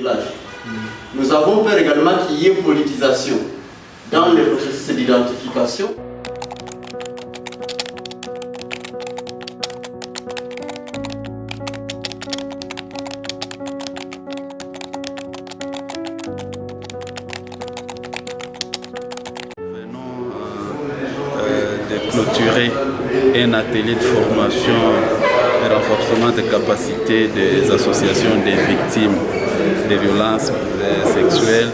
village. Nous avons peur également qu'il y ait politisation dans les processus d'identification. De clôturer un atelier de formation et renforcement des capacités des associations des victimes de violences sexuelles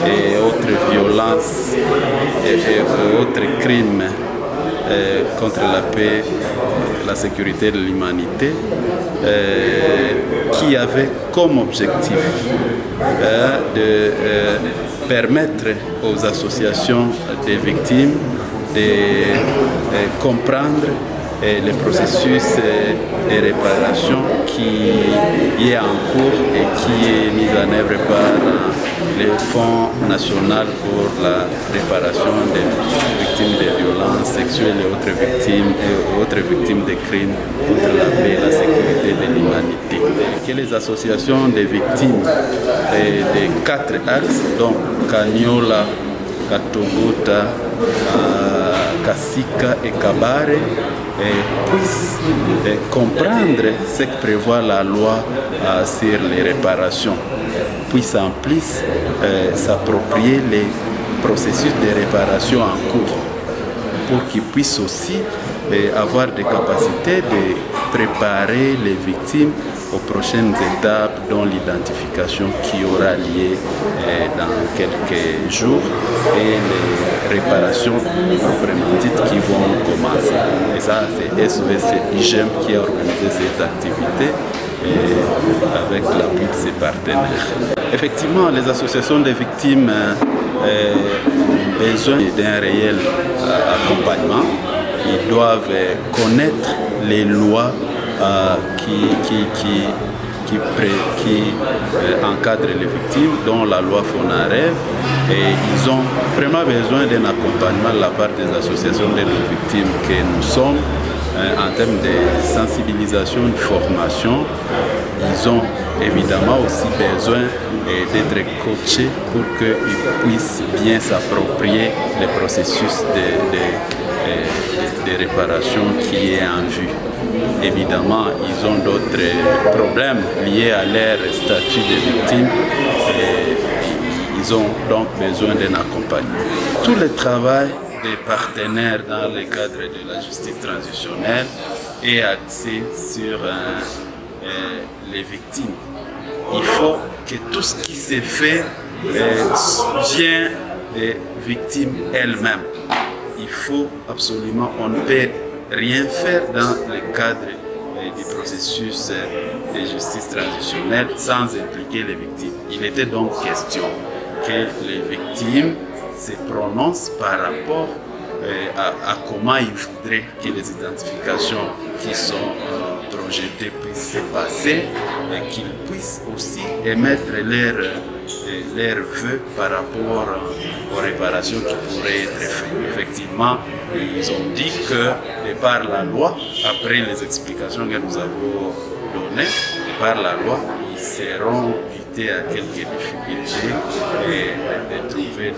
et autres violences et autres crimes contre la paix, la sécurité de l'humanité, qui avait comme objectif de permettre aux associations des victimes de comprendre le processus de réparation qui est en cours et qui est mis en œuvre par le Fonds national pour la réparation des victimes de violences sexuelles et autres victimes de crimes contre la paix et la sécurité de l'humanité. Que les associations des victimes des 4 axes, donc Kaniola, Katogota, Kasika et Kabare, puissent comprendre ce que prévoit la loi sur les réparations, puissent en plus s'approprier les processus de réparation en cours, pour qu'ils puissent aussi avoir des capacités de préparer les victimes aux prochaines étapes, dont l'identification qui aura lieu dans quelques jours et les réparations proprement dites qui vont commencer. Et ça, c'est SOS IGEM qui a organisé cette activité avec l'appui de ses partenaires. Effectivement, les associations des victimes ont besoin d'un réel accompagnement. Ils doivent connaître les lois qui encadrent les victimes, dont la loi FONAREV, et ils ont vraiment besoin d'un accompagnement de la part des associations des victimes que nous sommes en termes de sensibilisation, de formation. Ils ont évidemment aussi besoin d'être coachés pour qu'ils puissent bien s'approprier le processus de réparation qui est en vue. Évidemment, ils ont d'autres problèmes liés à leur statut de victime et ils ont donc besoin d'un accompagnement. Tout le travail des partenaires dans le cadre de la justice transitionnelle est axé sur les victimes. Il faut que tout ce qui se fait vient des victimes elles-mêmes. Il faut absolument, on ne peut rien faire dans le cadre du processus de justice transitionnelle sans impliquer les victimes. Il était donc question que les victimes se prononcent par rapport à comment ils voudraient que les identifications qui sont projetées puissent se passer et qu'ils puissent aussi émettre leurs vœux par rapport aux réparations qui pourraient être faites. Effectivement, ils ont dit que, de par la loi, après les explications que nous avons données, de par la loi, ils seront butés à quelques difficultés et de trouver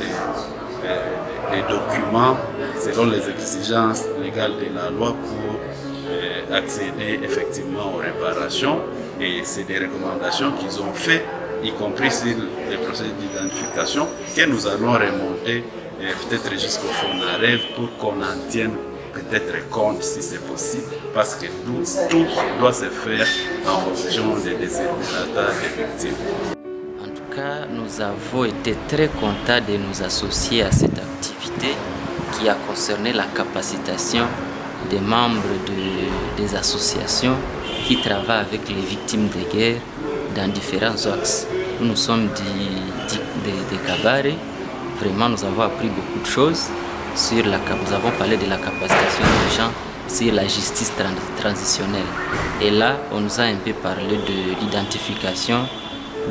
des documents selon les exigences légales de la loi pour accéder effectivement aux réparations. Et c'est des recommandations qu'ils ont faites, y compris sur les procédures d'identification, que nous allons remonter peut-être jusqu'au FONAREV pour qu'on en tienne peut-être compte si c'est possible, parce que tout doit se faire en fonction des désirs des victimes. En tout cas, nous avons été très contents de nous associer à cette activité qui a concerné la capacitation des membres des associations qui travaillent avec les victimes de guerre dans différents axes. Nous sommes des Kabare. Vraiment, nous avons appris beaucoup de choses. Nous avons parlé de la capacitation des gens sur la justice transitionnelle. Et là, on nous a un peu parlé de l'identification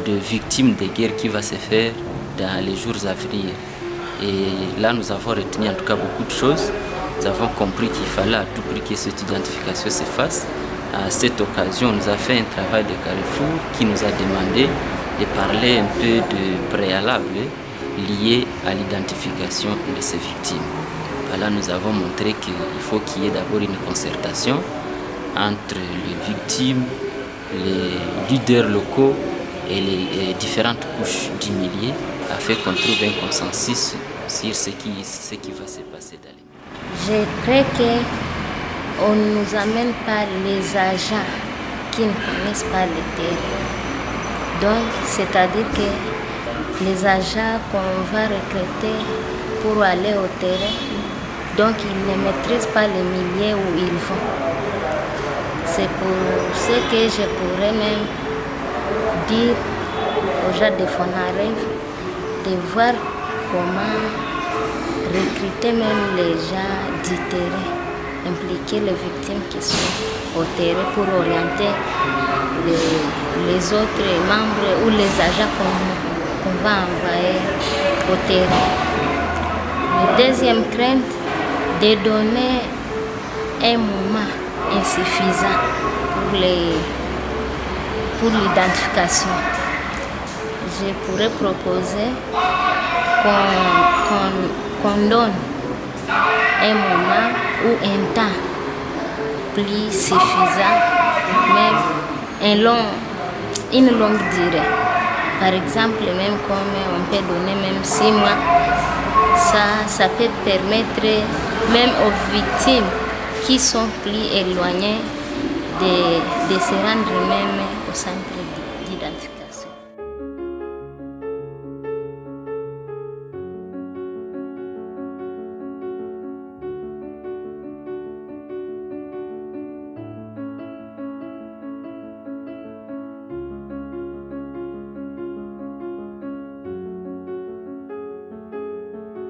de victimes de guerre qui va se faire dans les jours à venir. Et là, nous avons retenu en tout cas beaucoup de choses. Nous avons compris qu'il fallait à tout prix que cette identification se fasse. À cette occasion, on nous a fait un travail de carrefour qui nous a demandé de parler un peu de préalable lié à l'identification de ces victimes. Là, nous avons montré qu'il faut qu'il y ait d'abord une concertation entre les victimes, les leaders locaux et les différentes couches du milieu afin qu'on trouve un consensus sur ce qui va se passer dans les milieux. Je crois qu'on ne nous amène pas les agents qui ne connaissent pas le terrain. Donc, c'est-à-dire que les agents qu'on va recruter pour aller au terrain, donc ils ne maîtrisent pas le milieu où ils vont. C'est pour ce que je pourrais même dire aux gens de Fonaref de voir comment recruter même les gens du terrain, impliquer les victimes qui sont au terrain pour orienter les autres membres ou les agents qu'on va envoyer au terrain. La deuxième crainte, de donner un moment insuffisant pour l'identification. Je pourrais proposer qu'on donne un moment ou un temps plus suffisant, même une longue durée. Par exemple, même comme on peut donner même 6 mois, ça peut permettre même aux victimes qui sont plus éloignées de se rendre même au centre.